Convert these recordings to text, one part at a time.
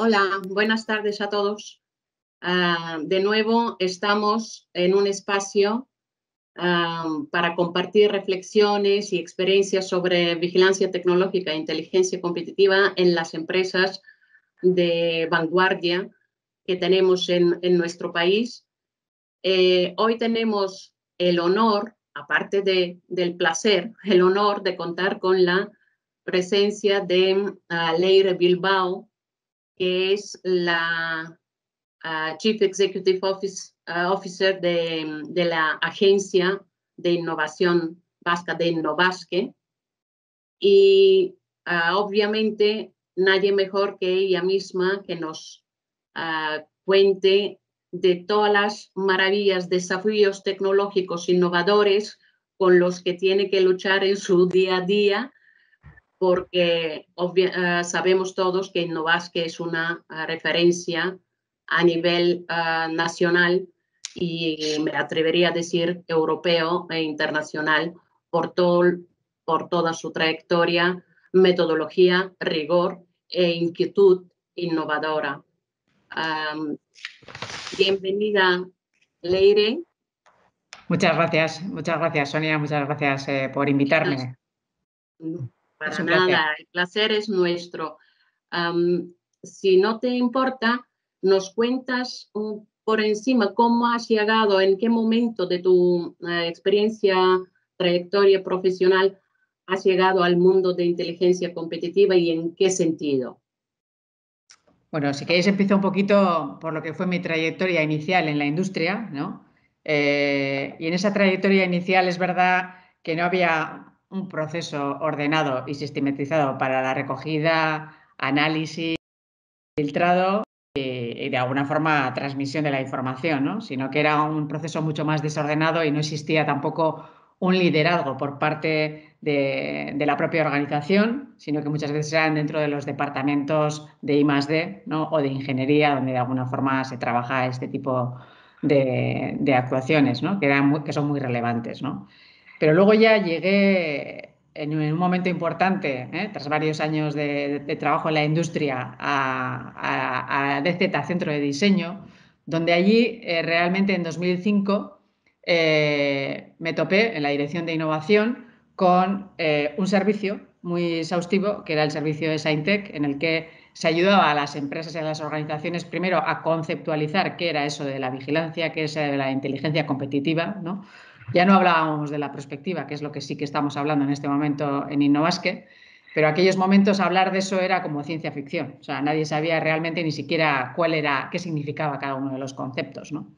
Hola, buenas tardes a todos. De nuevo estamos en un espacio para compartir reflexiones y experiencias sobre vigilancia tecnológica e inteligencia competitiva en las empresas de vanguardia que tenemos en nuestro país. Hoy tenemos el honor, aparte del placer, el honor de contar con la presencia de Leire Bilbao, que es la Chief Executive Officer de la Agencia de Innovación Vasca de Innovasque. Y obviamente nadie mejor que ella misma que nos cuente de todas las maravillas, desafíos tecnológicos innovadores con los que tiene que luchar en su día a día, porque sabemos todos que Innovasque es una referencia a nivel nacional y me atrevería a decir europeo e internacional por toda su trayectoria, metodología, rigor e inquietud innovadora. Bienvenida, Leire. Muchas gracias Sonia, muchas gracias por invitarme. Para nada, el placer es nuestro. Si no te importa, nos cuentas por encima cómo has llegado, en qué momento de tu experiencia, trayectoria profesional has llegado al mundo de inteligencia competitiva y en qué sentido. Bueno, si queréis empiezo un poquito por lo que fue mi trayectoria inicial en la industria, ¿no? Y en esa trayectoria inicial es verdad que no había un proceso ordenado y sistematizado para la recogida, análisis, filtrado y de alguna forma transmisión de la información, ¿no? Sino que era un proceso mucho más desordenado y no existía tampoco un liderazgo por parte de la propia organización, sino que muchas veces eran dentro de los departamentos de I+D, ¿no? O de ingeniería, donde de alguna forma se trabaja este tipo de actuaciones, ¿no? Que son muy relevantes, ¿no? Pero luego ya llegué en un momento importante, tras varios años de trabajo en la industria, a DZ, Centro de Diseño, donde allí realmente en 2005 me topé en la dirección de innovación con un servicio muy exhaustivo, que era el servicio de SciTech, en el que se ayudaba a las empresas y a las organizaciones primero a conceptualizar qué era eso de la vigilancia, qué es la inteligencia competitiva, ¿no? Ya no hablábamos de la prospectiva, que es lo que sí que estamos hablando en este momento en Innovasque, pero aquellos momentos hablar de eso era como ciencia ficción. O sea, nadie sabía realmente ni siquiera qué significaba cada uno de los conceptos, ¿no?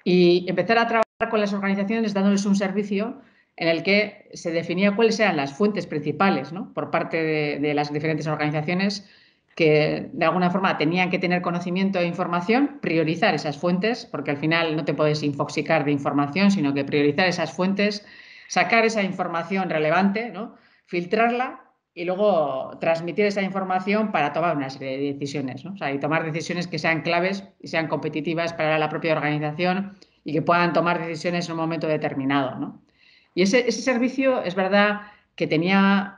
Y empezar a trabajar con las organizaciones dándoles un servicio en el que se definía cuáles eran las fuentes principales, ¿no? Por parte de las diferentes organizaciones que de alguna forma tenían que tener conocimiento e información, priorizar esas fuentes, porque al final no te puedes infoxicar de información, sino que priorizar esas fuentes, sacar esa información relevante, ¿no? Filtrarla y luego transmitir esa información para tomar una serie de decisiones, ¿no? O sea, y tomar decisiones que sean claves y sean competitivas para la propia organización y que puedan tomar decisiones en un momento determinado, ¿no? Y ese servicio es verdad que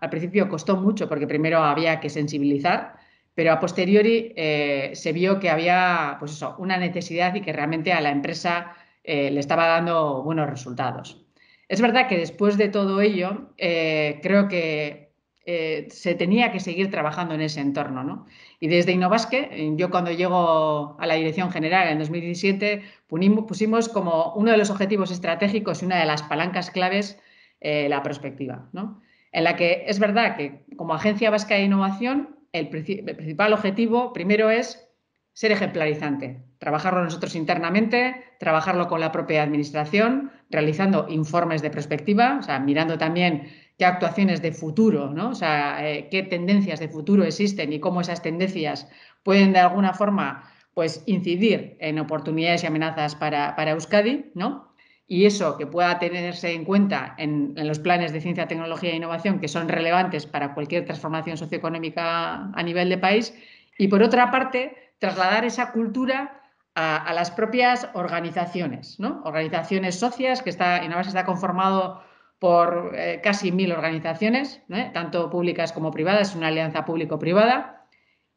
al principio costó mucho porque primero había que sensibilizar, pero a posteriori se vio que había pues eso, una necesidad y que realmente a la empresa le estaba dando buenos resultados. Es verdad que después de todo ello creo que se tenía que seguir trabajando en ese entorno, ¿no? Y desde Innovasque, yo cuando llego a la dirección general en 2017, pusimos como uno de los objetivos estratégicos y una de las palancas claves la prospectiva, ¿no? En la que es verdad que como Agencia Vasca de Innovación el principal objetivo primero es ser ejemplarizante, trabajarlo nosotros internamente, trabajarlo con la propia administración, realizando informes de prospectiva, o sea, mirando también qué actuaciones de futuro, ¿no? O sea, qué tendencias de futuro existen y cómo esas tendencias pueden de alguna forma pues, incidir en oportunidades y amenazas para Euskadi, ¿no? Y eso que pueda tenerse en cuenta en los planes de ciencia, tecnología e innovación que son relevantes para cualquier transformación socioeconómica a nivel de país. Y por otra parte, trasladar esa cultura a las propias organizaciones, ¿no? Organizaciones socias, que Innovasque está conformado por casi 1000 organizaciones, tanto públicas como privadas, es una alianza público-privada.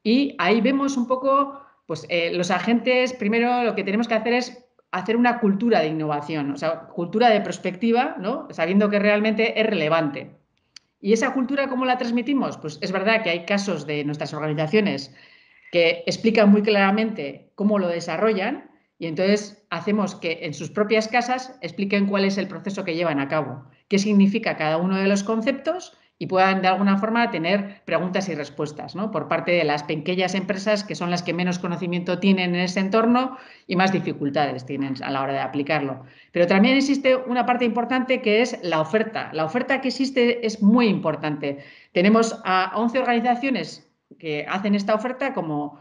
Y ahí vemos un poco, pues los agentes, primero lo que tenemos que hacer es hacer una cultura de innovación, o sea, cultura de prospectiva, ¿no? Sabiendo que realmente es relevante. ¿Y esa cultura cómo la transmitimos? Pues es verdad que hay casos de nuestras organizaciones que explican muy claramente cómo lo desarrollan y entonces hacemos que en sus propias casas expliquen cuál es el proceso que llevan a cabo, qué significa cada uno de los conceptos y puedan de alguna forma tener preguntas y respuestas, ¿no? Por parte de las pequeñas empresas que son las que menos conocimiento tienen en ese entorno y más dificultades tienen a la hora de aplicarlo. Pero también existe una parte importante que es la oferta. La oferta que existe es muy importante. Tenemos a 11 organizaciones que hacen esta oferta como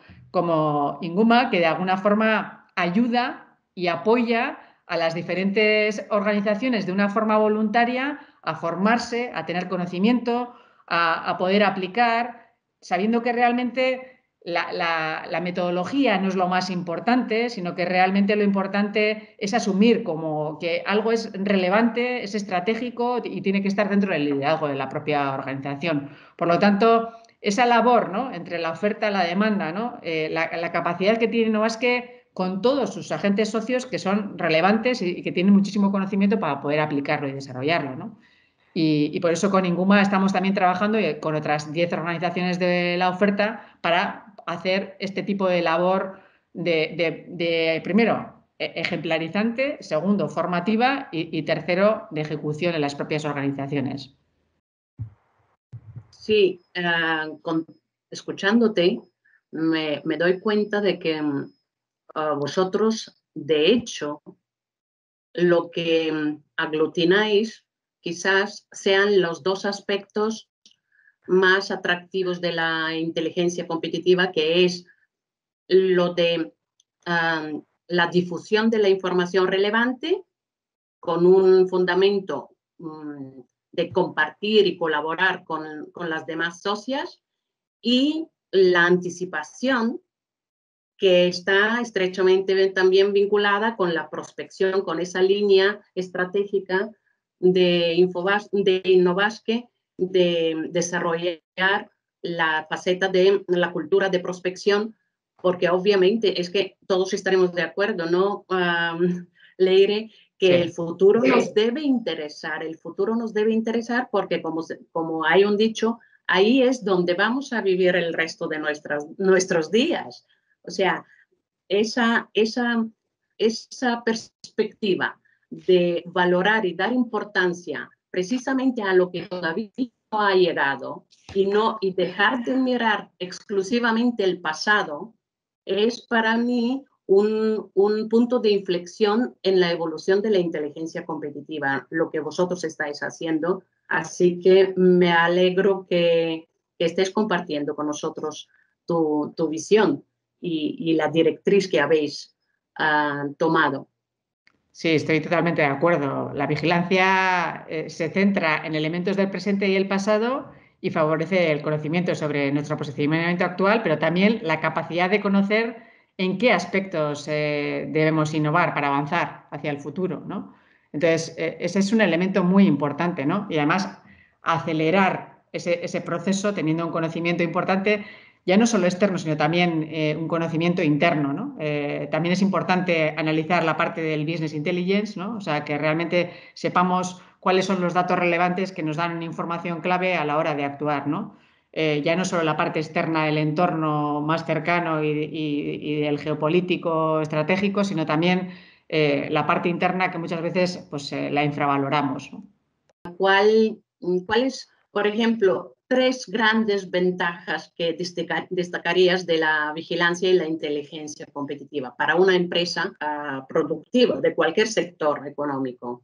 Inguma, que de alguna forma ayuda y apoya a las diferentes organizaciones de una forma voluntaria a formarse, a tener conocimiento, a poder aplicar, sabiendo que realmente la metodología no es lo más importante, sino que realmente lo importante es asumir como que algo es relevante, es estratégico y tiene que estar dentro del liderazgo de la propia organización. Por lo tanto, esa labor, ¿no?, entre la oferta y la demanda, ¿no?, la capacidad que tiene Innobasque con todos sus agentes socios que son relevantes y que tienen muchísimo conocimiento para poder aplicarlo y desarrollarlo, ¿no? Y por eso con Inguma estamos también trabajando con otras 10 organizaciones de la oferta para hacer este tipo de labor primero, ejemplarizante, segundo, formativa y tercero, de ejecución en las propias organizaciones. Sí, escuchándote, me doy cuenta de que vosotros, de hecho, lo que aglutináis quizás sean los dos aspectos más atractivos de la inteligencia competitiva, que es lo de la difusión de la información relevante con un fundamento de compartir y colaborar con las demás socias, y la anticipación, que está estrechamente también vinculada con la prospección, con esa línea estratégica de Innobasque, de desarrollar la faceta de la cultura de prospección, porque obviamente es que todos estaremos de acuerdo, ¿no, Leire? Que Sí. el futuro nos debe interesar, porque como hay un dicho, ahí es donde vamos a vivir el resto de nuestros días. O sea, esa perspectiva de valorar y dar importancia precisamente a lo que todavía no ha llegado y dejar de mirar exclusivamente el pasado, es para mí un punto de inflexión en la evolución de la inteligencia competitiva, lo que vosotros estáis haciendo. Así que me alegro que estés compartiendo con nosotros tu visión y la directriz que habéis tomado. Sí, estoy totalmente de acuerdo. La vigilancia se centra en elementos del presente y el pasado y favorece el conocimiento sobre nuestro posicionamiento actual, pero también la capacidad de conocer en qué aspectos debemos innovar para avanzar hacia el futuro, ¿no? Entonces, ese es un elemento muy importante, ¿no? Y además, acelerar ese proceso teniendo un conocimiento importante ya no solo externo, sino también un conocimiento interno, ¿no? También es importante analizar la parte del business intelligence, ¿no? O sea, que realmente sepamos cuáles son los datos relevantes que nos dan información clave a la hora de actuar, ¿no? Ya no solo la parte externa del entorno más cercano y del geopolítico estratégico, sino también la parte interna que muchas veces pues, la infravaloramos, ¿no? ¿Cuáles, por ejemplo, tres grandes ventajas que destacarías de la vigilancia y la inteligencia competitiva para una empresa productiva de cualquier sector económico?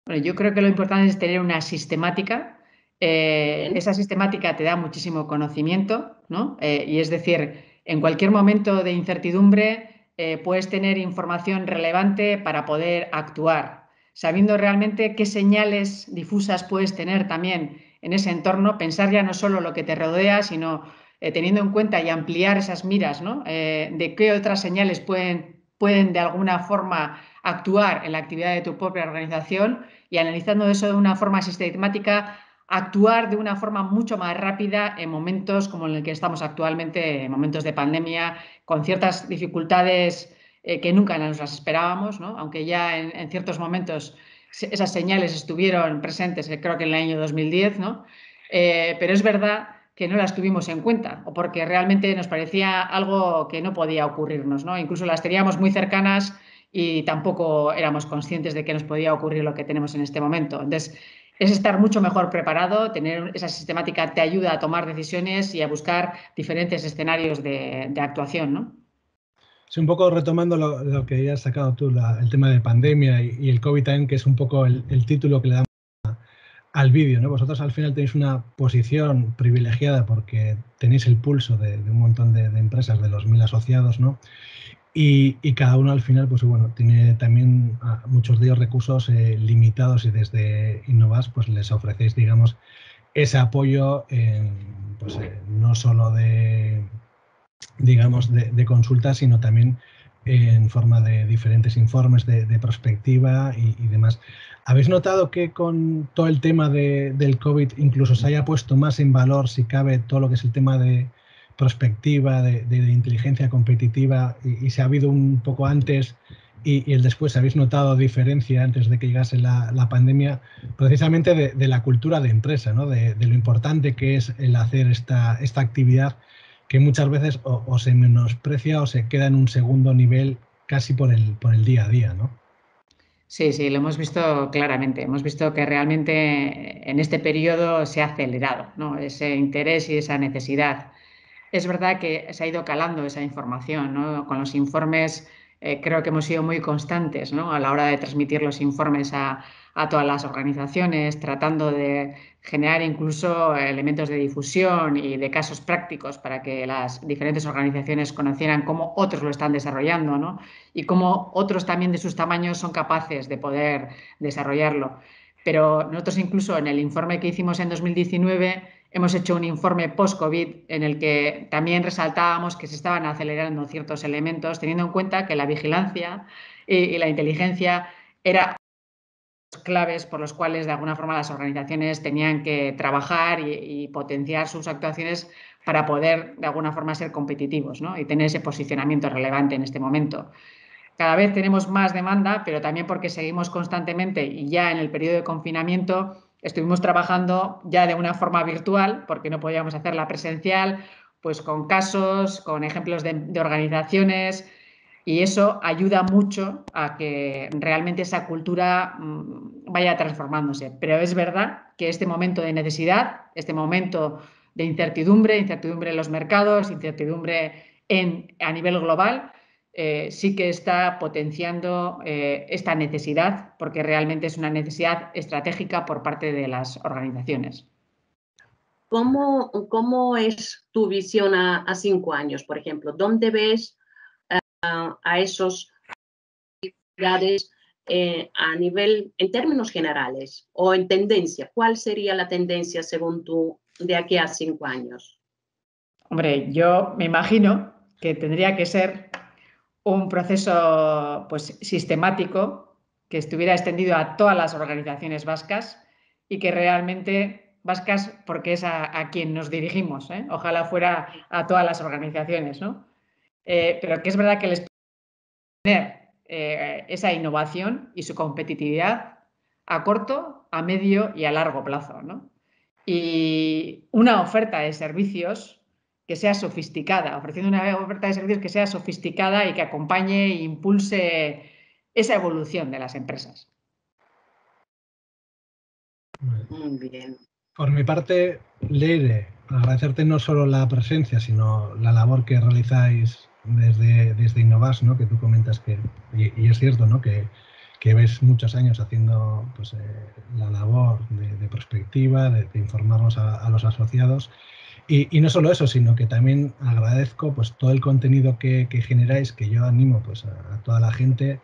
Bueno, yo creo que lo importante es tener una sistemática. Esa sistemática te da muchísimo conocimiento, ¿no? Y es decir, en cualquier momento de incertidumbre puedes tener información relevante para poder actuar, sabiendo realmente qué señales difusas puedes tener también en ese entorno, pensar ya no solo lo que te rodea, sino teniendo en cuenta y ampliar esas miras, ¿no? De qué otras señales pueden de alguna forma actuar en la actividad de tu propia organización y analizando eso de una forma sistemática actuar de una forma mucho más rápida en momentos como en el que estamos actualmente, en momentos de pandemia, con ciertas dificultades que nunca nos las esperábamos, ¿no? Aunque ya en ciertos momentos esas señales estuvieron presentes, creo que en el año 2010, ¿no? Pero es verdad que no las tuvimos en cuenta o porque realmente nos parecía algo que no podía ocurrirnos, ¿no? Incluso las teníamos muy cercanas y tampoco éramos conscientes de que nos podía ocurrir lo que tenemos en este momento. Entonces, es estar mucho mejor preparado, tener esa sistemática te ayuda a tomar decisiones y a buscar diferentes escenarios de actuación, ¿no? Sí, un poco retomando lo que ya has sacado tú, el tema de pandemia y el COVID también, que es un poco el título que le damos al vídeo, ¿no? Vosotros al final tenéis una posición privilegiada porque tenéis el pulso de un montón de empresas, de los 1000 asociados, ¿no? Y cada uno al final, pues bueno, tiene también muchos de ellos recursos limitados y desde Innovas pues les ofrecéis, digamos, ese apoyo pues, no solo de, digamos, de consulta, sino también en forma de diferentes informes de prospectiva y demás. ¿Habéis notado que con todo el tema del COVID incluso se haya puesto más en valor, si cabe, todo lo que es el tema de prospectiva, de inteligencia competitiva y si ha habido un poco antes y el después? ¿Habéis notado diferencia antes de que llegase la pandemia precisamente de la cultura de empresa, ¿no? De lo importante que es el hacer esta actividad que muchas veces o se menosprecia o se queda en un segundo nivel casi por el día a día, ¿no? Sí, sí, lo hemos visto claramente. Hemos visto que realmente en este periodo se ha acelerado, ¿no? Ese interés y esa necesidad. Es verdad que se ha ido calando esa información, ¿no? Con los informes creo que hemos sido muy constantes, ¿no? A la hora de transmitir los informes a todas las organizaciones, tratando de generar incluso elementos de difusión y de casos prácticos para que las diferentes organizaciones conocieran cómo otros lo están desarrollando, ¿no? Y cómo otros también de sus tamaños son capaces de poder desarrollarlo. Pero nosotros incluso en el informe que hicimos en 2019 hemos hecho un informe post-COVID en el que también resaltábamos que se estaban acelerando ciertos elementos, teniendo en cuenta que la vigilancia y la inteligencia eran claves por los cuales de alguna forma las organizaciones tenían que trabajar y potenciar sus actuaciones para poder de alguna forma ser competitivos, ¿no? Y tener ese posicionamiento relevante en este momento. Cada vez tenemos más demanda, pero también porque seguimos constantemente y ya en el periodo de confinamiento estuvimos trabajando ya de una forma virtual porque no podíamos hacerla presencial, pues con casos, con ejemplos de organizaciones, y eso ayuda mucho a que realmente esa cultura vaya transformándose. Pero es verdad que este momento de necesidad, este momento de incertidumbre en los mercados, incertidumbre a nivel global, sí que está potenciando esta necesidad, porque realmente es una necesidad estratégica por parte de las organizaciones. ¿Cómo es tu visión a 5 años, por ejemplo? ¿Dónde ves a esos actividades a nivel, en términos generales o en tendencia? ¿Cuál sería la tendencia según tú de aquí a 5 años? Hombre, yo me imagino que tendría que ser un proceso pues, sistemático que estuviera extendido a todas las organizaciones vascas y que realmente vascas, porque es a quien nos dirigimos, ¿eh? Ojalá fuera a todas las organizaciones, ¿no? Pero que es verdad que les tener esa innovación y su competitividad a corto, a medio y a largo plazo, ¿no? Y una oferta de servicios que sea sofisticada, ofreciendo una oferta de servicios que sea sofisticada y que acompañe e impulse esa evolución de las empresas. Muy bien. Por mi parte, Leire, agradecerte no solo la presencia, sino la labor que realizáis desde Innovas, ¿no? Que tú comentas y es cierto, ¿no? Que ves muchos años haciendo pues, la labor de prospectiva, de informarnos a los asociados. Y no solo eso, sino que también agradezco pues, todo el contenido que generáis, que yo animo pues, a toda la gente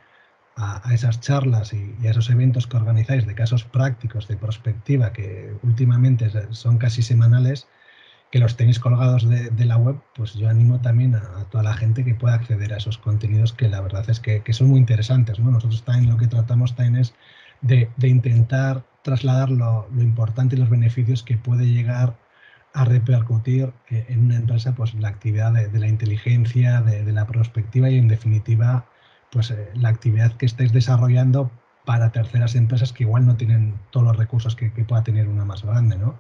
a esas charlas y a esos eventos que organizáis de casos prácticos de prospectiva que últimamente son casi semanales, que los tenéis colgados de la web, pues yo animo también a toda la gente que pueda acceder a esos contenidos que la verdad es que son muy interesantes, ¿no? Nosotros también lo que tratamos también es de intentar trasladar lo importante y los beneficios que puede llegar a repercutir en una empresa pues la actividad de la inteligencia, de la prospectiva y en definitiva pues la actividad que estáis desarrollando para terceras empresas que igual no tienen todos los recursos que pueda tener una más grande, ¿no?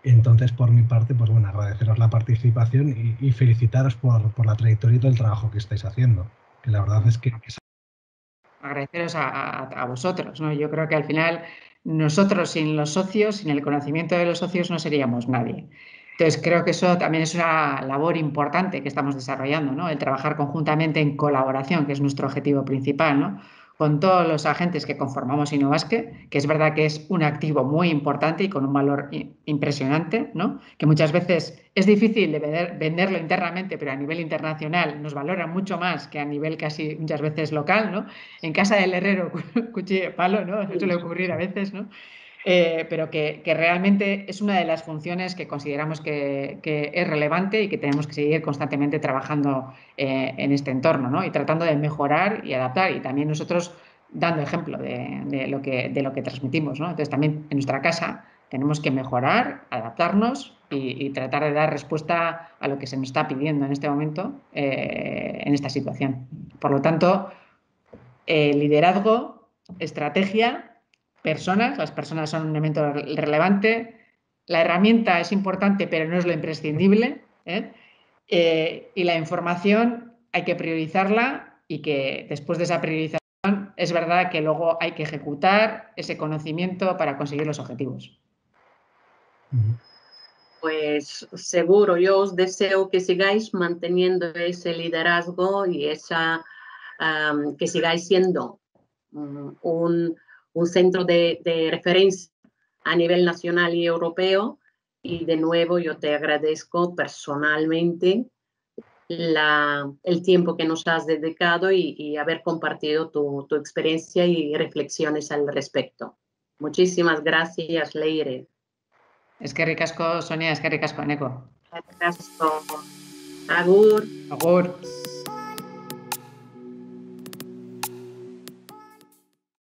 Entonces, por mi parte, pues bueno, agradeceros la participación y felicitaros por la trayectoria y todo el trabajo que estáis haciendo, que la verdad es que agradeceros a vosotros, ¿no? Yo creo que al final nosotros sin los socios, sin el conocimiento de los socios no seríamos nadie. Entonces creo que eso también es una labor importante que estamos desarrollando, ¿no? El trabajar conjuntamente en colaboración, que es nuestro objetivo principal, ¿no? Con todos los agentes que conformamos Innovasque, que es verdad que es un activo muy importante y con un valor impresionante, ¿no? Que muchas veces es difícil de venderlo internamente, pero a nivel internacional nos valoran mucho más que a nivel casi muchas veces local, ¿no? En casa del herrero, cuchillo y palo, ¿no? Eso suele ocurrir a veces, ¿no? Pero que realmente es una de las funciones que consideramos que es relevante y que tenemos que seguir constantemente trabajando en este entorno, ¿no? Y tratando de mejorar y adaptar, y también nosotros dando ejemplo de lo que transmitimos, ¿no? Entonces también en nuestra casa tenemos que mejorar, adaptarnos y tratar de dar respuesta a lo que se nos está pidiendo en este momento, en esta situación. Por lo tanto, liderazgo, estrategia, personas. Las personas son un elemento relevante. La herramienta es importante, pero no es lo imprescindible, ¿eh? Y la información hay que priorizarla y que después de esa priorización es verdad que luego hay que ejecutar ese conocimiento para conseguir los objetivos. Pues seguro, yo os deseo que sigáis manteniendo ese liderazgo y que sigáis siendo un centro de referencia a nivel nacional y europeo. Y de nuevo yo te agradezco personalmente el tiempo que nos has dedicado y haber compartido tu experiencia y reflexiones al respecto. Muchísimas gracias, Leire. Eskerrik asko, Sonia, eskerrik asko, Eneko. Eskerrik asko. Agur. Agur.